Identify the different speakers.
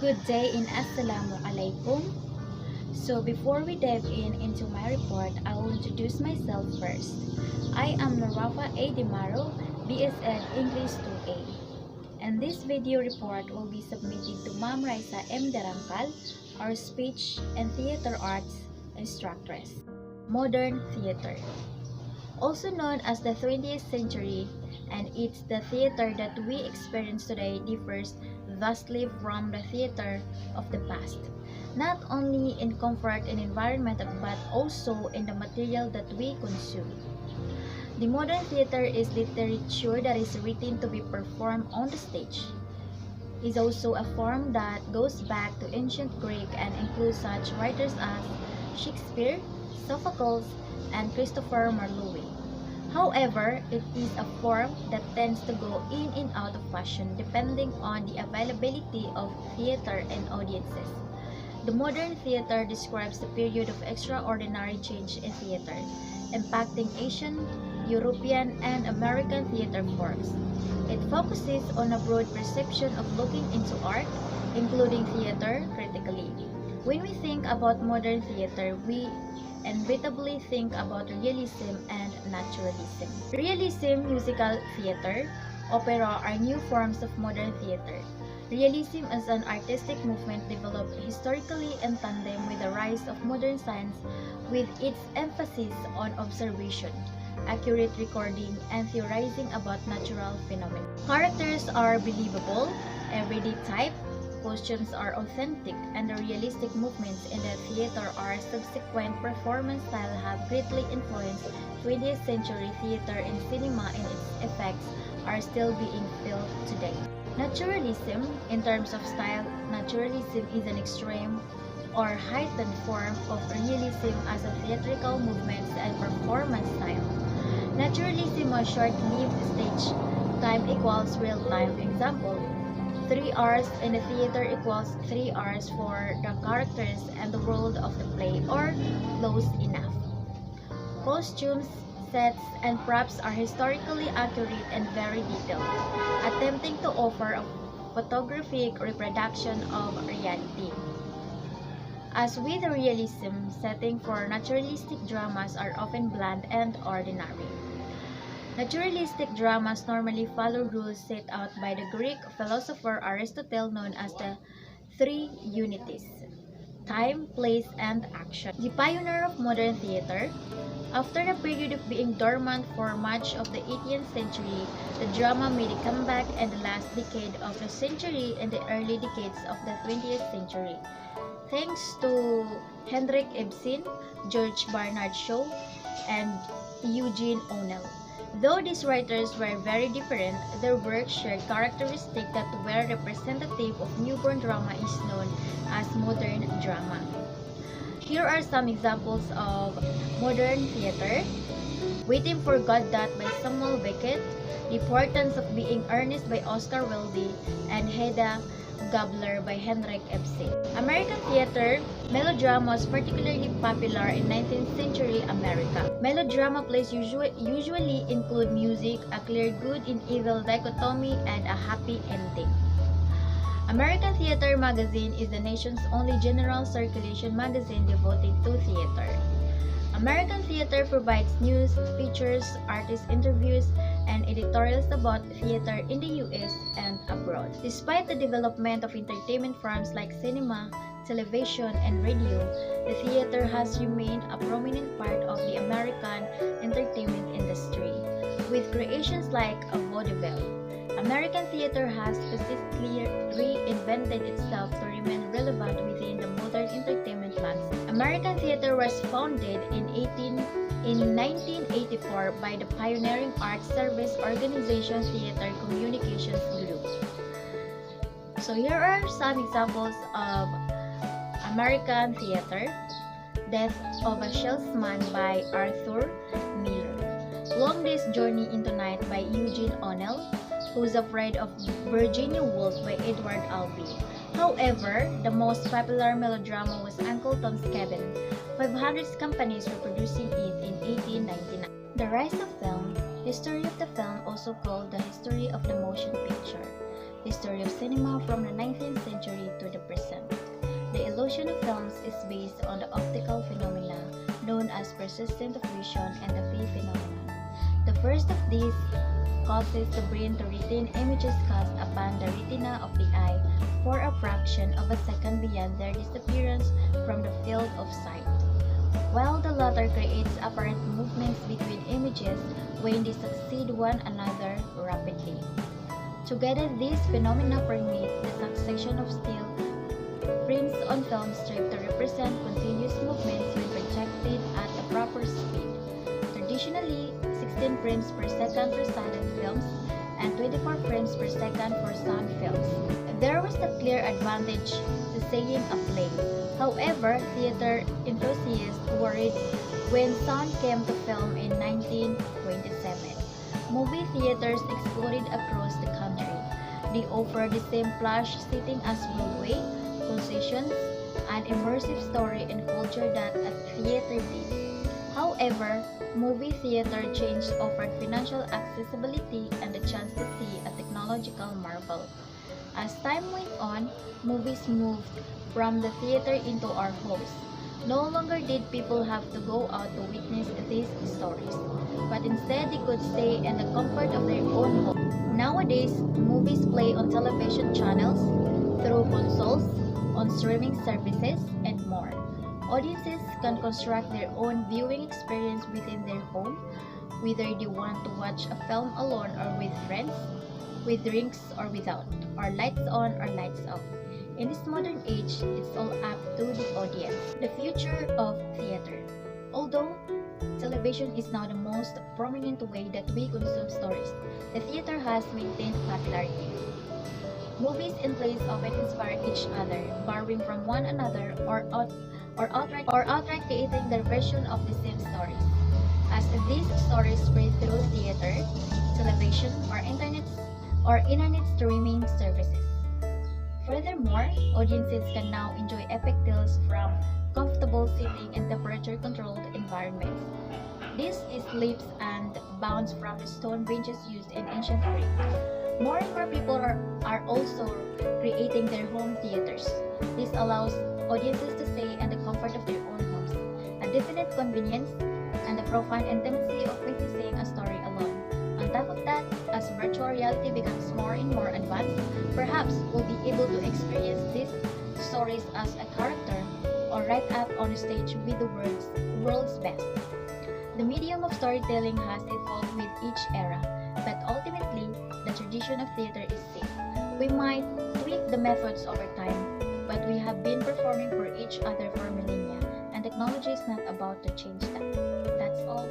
Speaker 1: Good day and Assalamu alaikum. So before we dive into my report, I will introduce myself first. I am Narafa A. Dimaro, BSN English 2A. And this video report will be submitted to Maam Raisa M. Darangkal, our speech and theater arts instructress. Modern theater, also known as the 20th century, and it's the theater that we experience today differs vastly from the theater of the past, not only in comfort and environment but also in the material that we consume. The modern theater is literature that is written to be performed on the stage. It is also a form that goes back to ancient Greek and includes such writers as Shakespeare, Sophocles, and Christopher Marlowe. However, it is a form that tends to go in and out of fashion depending on the availability of theater and audiences. The modern theater describes the period of extraordinary change in theater, impacting Asian, European, and American theater forms. It focuses on a broad perception of looking into art, including theater critically. When we think about modern theater, we inevitably think about realism and naturalism. Realism, musical theater, opera are new forms of modern theater. Realism is an artistic movement developed historically in tandem with the rise of modern science, with its emphasis on observation, accurate recording, and theorizing about natural phenomena. Characters are believable, everyday type, costumes are authentic, and the realistic movements in the theater or subsequent performance style have greatly influenced 20th century theater and cinema, and its effects are still being felt today. Naturalism, in terms of style, naturalism is an extreme or heightened form of realism as a theatrical movement and performance style. Naturalism was short-lived. Stage time equals real time. Example, 3 hours in the theater equals 3 hours for the characters and the world of the play, or close enough. Costumes, sets, and props are historically accurate and very detailed, attempting to offer a photographic reproduction of reality. As with the realism, setting for naturalistic dramas are often bland and ordinary. Naturalistic dramas normally follow rules set out by the Greek philosopher Aristotle, known as the three unities: time, place, and action. The pioneer of modern theater, after a period of being dormant for much of the 18th century, the drama made a comeback in the last decade of the century and the early decades of the 20th century. Thanks to Henrik Ibsen, George Bernard Shaw, and Eugene O'Neill. Though these writers were very different, their works shared characteristics that were representative of newborn drama is known as modern drama. Here are some examples of modern theater: Waiting for Godot by Samuel Beckett, The Importance of Being Earnest by Oscar Wilde, and Hedda Gabler by Henrik Ibsen. American theater, melodrama was particularly popular in 19th century America. Melodrama plays usually include music, a clear good and evil dichotomy, and a happy ending. American Theater Magazine is the nation's only general circulation magazine devoted to theater. American theater provides news, features, artist interviews, and editorials about theater in the US and abroad. Despite the development of entertainment forms like cinema, television, and radio, the theater has remained a prominent part of the American entertainment industry, with creations like vaudeville. American theater has specifically reinvented itself to remain relevant within the modern entertainment landscape. American theater was founded in 1984 by the pioneering arts service organization Theater Communications Group. So here are some examples of American theater: Death of a Salesman by Arthur Miller, Long Day's Journey into Night by Eugene O'Neill, Who's Afraid of Virginia Woolf by Edward Albee. However, the most popular melodrama was Uncle Tom's Cabin. 500 companies were producing it in 1899. The rise of film, history of the film, also called the history of the motion picture, history of cinema from the 19th century to the present. motion of films is based on the optical phenomena known as persistent vision and the P phenomenon. The first of these causes the brain to retain images cast upon the retina of the eye for a fraction of a second beyond their disappearance from the field of sight, while the latter creates apparent movements between images when they succeed one another rapidly. Together, these phenomena permit the succession of still frames on film strip to represent continuous movements when projected at the proper speed. Traditionally, 16 frames per second for silent films and 24 frames per second for sound films. There was a clear advantage to seeing a play. However, theater enthusiasts worried when sound came to film in 1927. Movie theaters exploded across the country. They offer the same plush seating as Broadway, concessions, and immersive story and culture that a theater did. However, movie theater chains offered financial accessibility and the chance to see a technological marvel. As time went on, movies moved from the theater into our homes. No longer did people have to go out to witness these stories, but instead they could stay in the comfort of their own home. Nowadays, movies play on television channels, through consoles, on streaming services, and more. Audiences can construct their own viewing experience within their home, whether they want to watch a film alone or with friends, with drinks or without, or lights on or lights off. In this modern age, it's all up to the audience. The future of theater. Although television is now the most prominent way that we consume stories, the theater has maintained popularity. Movies and plays often inspire each other, borrowing from one another outright creating their version of the same stories. As these stories spread through theater, television, or internet streaming services. Furthermore, audiences can now enjoy epic tales from comfortable seating and temperature-controlled environments. This is leaps and bounds from the stone benches used in ancient Greece. More and more people are also creating their home theaters. This allows audiences to stay in the comfort of their own homes, a definite convenience, and the profound intimacy of witnessing a story alone. On top of that, as virtual reality becomes more and more advanced, perhaps we'll be able to experience these stories as a character or right up on a stage with the world's best. The medium of storytelling has evolved with each era, but ultimately, the tradition of theater is safe. We might tweak the methods over time, but we have been performing for each other for millennia, and technology is not about to change that. That's all.